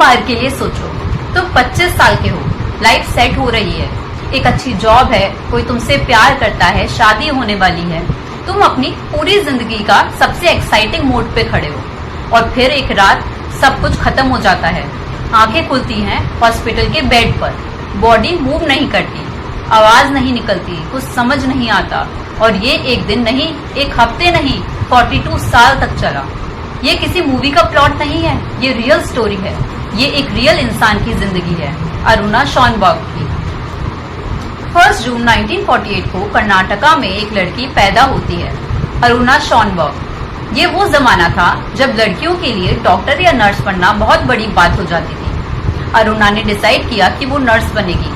बार के लिए सोचो, तुम 25 साल के हो, लाइफ सेट हो रही है, एक अच्छी जॉब है, कोई तुमसे प्यार करता है, शादी होने वाली है, तुम अपनी पूरी जिंदगी का सबसे एक्साइटिंग मोड पे खड़े हो और फिर एक रात सब कुछ खत्म हो जाता है। आंखें खुलती हैं हॉस्पिटल के बेड पर, बॉडी मूव नहीं करती, आवाज नहीं निकलती, कुछ समझ नहीं आता और ये एक दिन नहीं, एक हफ्ते नहीं, 42 साल तक चला। ये किसी मूवी का प्लॉट नहीं है, ये रियल स्टोरी है, ये एक रियल इंसान की जिंदगी है, अरुणा शॉनबर्ग की। 1 जून 1948 को कर्नाटका में एक लड़की पैदा होती है, अरुणा शॉनबर्ग। ये वो जमाना था जब लड़कियों के लिए डॉक्टर या नर्स बनना बहुत बड़ी बात हो जाती थी। अरुणा ने डिसाइड किया कि वो नर्स बनेगी।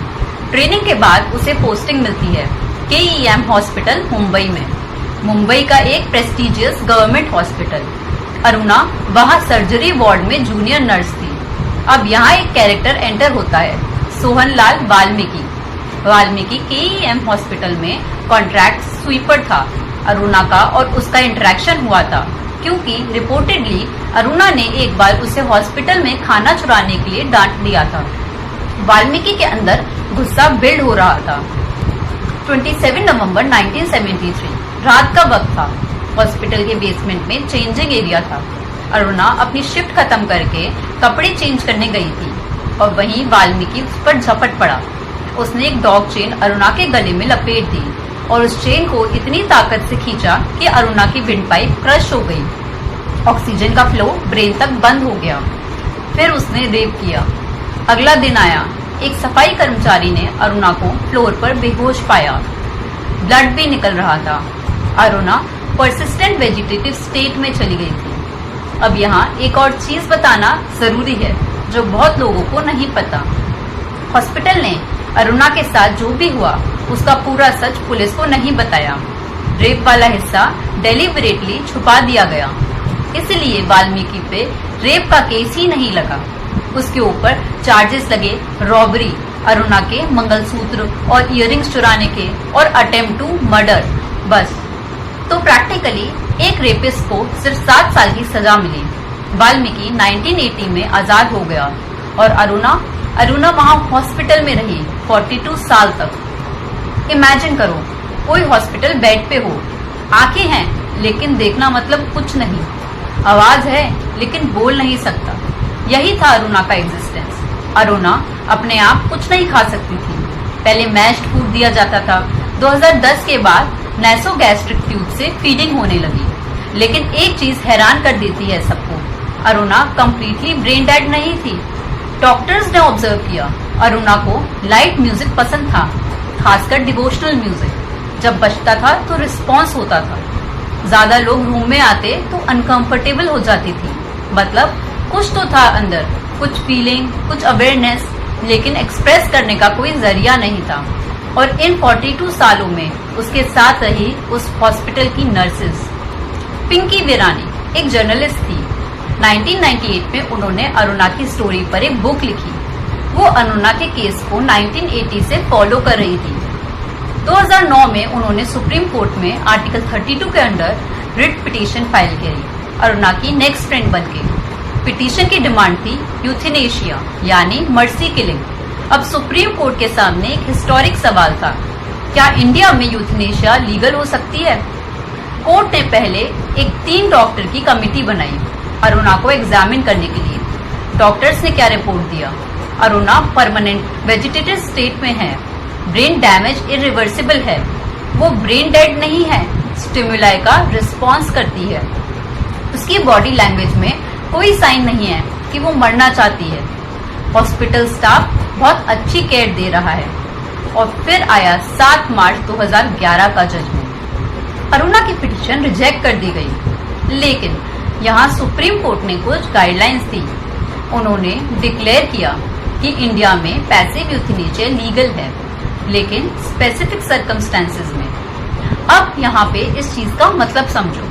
ट्रेनिंग के बाद उसे पोस्टिंग मिलती है KEM हॉस्पिटल मुंबई में, मुंबई का एक प्रेस्टिजियस गवर्नमेंट हॉस्पिटल। अरुणा वहां सर्जरी वार्ड में जूनियर नर्स थी। अब यहाँ एक कैरेक्टर एंटर होता है, सोहनलाल वाल्मीकि। वाल्मीकि KEM हॉस्पिटल में कॉन्ट्रैक्ट स्वीपर था। अरुणा का और उसका इंटरेक्शन हुआ था क्योंकि रिपोर्टेडली अरुणा ने एक बार उसे हॉस्पिटल में खाना चुराने के लिए डांट दिया था। वाल्मीकि के अंदर गुस्सा बिल्ड हो रहा था। 27 नवंबर 1973 रात का वक्त था। हॉस्पिटल के बेसमेंट में चेंजिंग एरिया था। अरुणा अपनी शिफ्ट खत्म करके कपड़े चेंज करने गई थी और वहीं वाल्मीकि उस पर झपट पड़ा। उसने एक डॉग चेन अरुणा के गले में लपेट दी और उस चेन को इतनी ताकत से खींचा कि अरुणा की विंड पाइप क्रश हो गई। ऑक्सीजन का फ्लो ब्रेन तक बंद हो गया। फिर उसने रेप किया। अगला दिन आया, एक सफाई कर्मचारी ने अरुणा को फ्लोर पर बेहोश पाया। ब्लड भी निकल रहा था। अरुणा परसिस्टेंट वेजिटेटिव स्टेट में चली गई थी। अब यहाँ एक और चीज बताना जरूरी है जो बहुत लोगों को नहीं पता। हॉस्पिटल ने अरुणा के साथ जो भी हुआ उसका पूरा सच पुलिस को नहीं बताया। रेप वाला हिस्सा डेलिबरेटली छुपा दिया गया, इसलिए वाल्मीकि पे रेप का केस ही नहीं लगा। उसके ऊपर चार्जेस लगे रॉबरी, अरुणा के मंगलसूत्र और इयररिंग्स चुराने के और अटेम्प्ट टू मर्डर, बस। तो प्रैक्टिकली एक रेपिस्ट को सिर्फ 7 साल की सजा मिली। वाल्मीकि 1980 में आजाद हो गया और अरुणा वहां हॉस्पिटल में रही 42 साल तक। इमेजिन करो, कोई हॉस्पिटल बेड पे हो, आंखें हैं लेकिन देखना मतलब कुछ नहीं, आवाज है लेकिन बोल नहीं सकता। यही था अरुणा का एग्जिस्टेंस। अरुणा अपने आप कुछ नहीं खा सकती थी। पहले मैश्ड फूड दिया जाता था। 2010 के बाद नैसोगैस्ट्रिक ट्यूब से फीडिंग होने लगी। लेकिन एक चीज हैरान कर देती है सबको, अरुणा कंप्लीटली ब्रेन डेड नहीं थी। डॉक्टर्स ने ऑब्जर्व किया, अरुणा को लाइट म्यूजिक पसंद था, खासकर डिवोशनल म्यूजिक। जब बजता था तो रिस्पॉन्स होता था। ज्यादा लोग रूम में आते तो अनकंफर्टेबल हो जाती थी। मतलब कुछ तो था अंदर, कुछ फीलिंग, कुछ अवेयरनेस, लेकिन एक्सप्रेस करने का कोई जरिया नहीं था। और इन 42 सालों में उसके साथ रही उस हॉस्पिटल की नर्सेस। पिंकी वीरानी एक जर्नलिस्ट थी। 1998 में उन्होंने अरुणा की स्टोरी पर एक बुक लिखी। वो अरुणा के केस को 1980 से फॉलो कर रही थी। 2009 में उन्होंने सुप्रीम कोर्ट में आर्टिकल 32 के अंडर रिट पिटीशन फाइल करी, अरुणा की नेक्स्ट फ्रेंड बनके। पिटीशन की डिमांड थी यूथेनेशिया यानी मर्सी किलिंग। अब सुप्रीम कोर्ट के सामने एक हिस्टोरिक सवाल था, क्या इंडिया में यूथेनेशिया लीगल हो सकती है? कोर्ट ने पहले एक 3 डॉक्टर की कमेटी बनाई अरुणा को एग्जामिन करने के लिए। डॉक्टर्स ने क्या रिपोर्ट दिया? अरुणा परमानेंट वेजिटेटिव स्टेट में है, ब्रेन डैमेज इरिवर्सिबल है, वो ब्रेन डेड नहीं है, स्टिमुलाई का रिस्पॉन्स करती है, उसकी बॉडी लैंग्वेज में कोई साइन नहीं है कि वो मरना चाहती है। हॉस्पिटल स्टाफ बहुत अच्छी केयर दे रहा है। और फिर आया 7 मार्च 2011 का जजमेंट। अरुणा की पिटीशन रिजेक्ट कर दी गई, लेकिन यहाँ सुप्रीम कोर्ट ने कुछ गाइडलाइंस दी। उन्होंने डिक्लेयर किया कि इंडिया में पैसिव यूथेनेशिया लीगल है, लेकिन स्पेसिफिक सर्कमस्टेंसेस में। अब यहाँ पे इस चीज का मतलब समझो।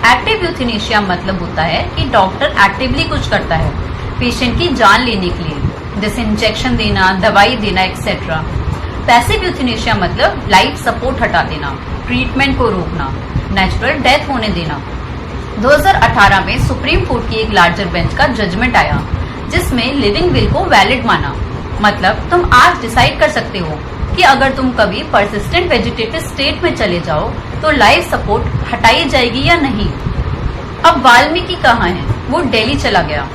एक्टिव यूथेनेशिया मतलब होता है कि डॉक्टर एक्टिवली कुछ करता है पेशेंट की जान लेने के लिए, जैसे इंजेक्शन देना, दवाई देना एक्सेट्रा। पैसिव यूथेनेशिया मतलब लाइफ सपोर्ट हटा देना, ट्रीटमेंट को रोकना, नेचुरल डेथ होने देना। 2018 में सुप्रीम कोर्ट की एक लार्जर बेंच का जजमेंट आया, जिसमें लिविंग विल को वैलिड माना। मतलब तुम आज डिसाइड कर सकते हो कि अगर तुम कभी परसिस्टेंट वेजिटेटिव स्टेट में चले जाओ तो लाइफ सपोर्ट हटाई जाएगी या नहीं। अब वाल्मीकि कहाँ है? वो दिल्ली चला गया।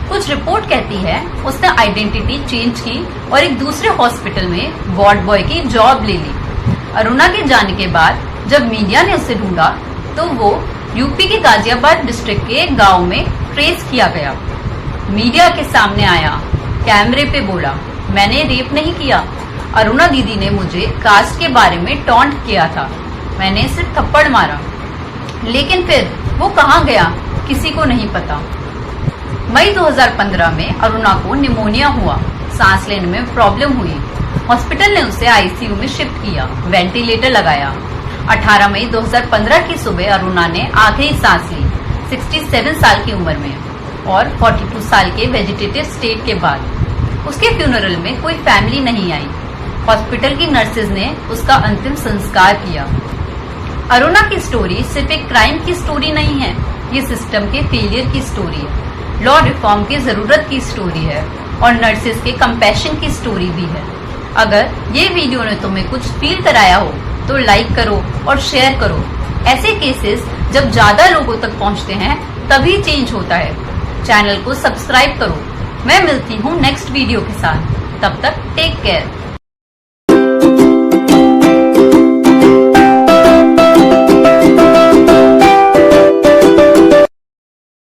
कुछ रिपोर्ट कहती है उसने आइडेंटिटी चेंज की और एक दूसरे हॉस्पिटल में वार्ड बॉय की जॉब ले ली। अरुणा के जाने के बाद जब मीडिया ने उसे ढूंढा तो वो यूपी के गाजियाबाद डिस्ट्रिक्ट के एक गांव में ट्रेस किया गया। मीडिया के सामने आया, कैमरे पे बोला, मैंने रेप नहीं किया। अरुणा दीदी ने मुझे कास्ट के बारे में टॉन्ट किया था, मैंने सिर्फ थप्पड़ मारा। लेकिन फिर वो कहाँ गया किसी को नहीं पता। मई 2015 में अरुणा को निमोनिया हुआ, सांस लेने में प्रॉब्लम हुई। हॉस्पिटल ने उसे आईसीयू में शिफ्ट किया, वेंटिलेटर लगाया। 18 मई 2015 की सुबह अरुणा ने आखिरी सांस ली 67 साल की उम्र में और 42 साल के वेजिटेटिव स्टेट के बाद। उसके फ्यूनरल में कोई फैमिली नहीं आई। हॉस्पिटल की नर्सेज ने उसका अंतिम संस्कार किया। अरुणा की स्टोरी सिर्फ एक क्राइम की स्टोरी नहीं है, ये सिस्टम के फेलियर की स्टोरी है, लॉ रिफॉर्म की जरूरत की स्टोरी है और नर्सेज के कंपैशन की स्टोरी भी है। अगर ये वीडियो ने तुम्हें कुछ फील कराया हो तो लाइक करो और शेयर करो। ऐसे केसेस जब ज्यादा लोगों तक पहुंचते हैं तभी चेंज होता है। चैनल को सब्सक्राइब करो। मैं मिलती हूँ नेक्स्ट वीडियो के साथ, तब तक टेक केयर।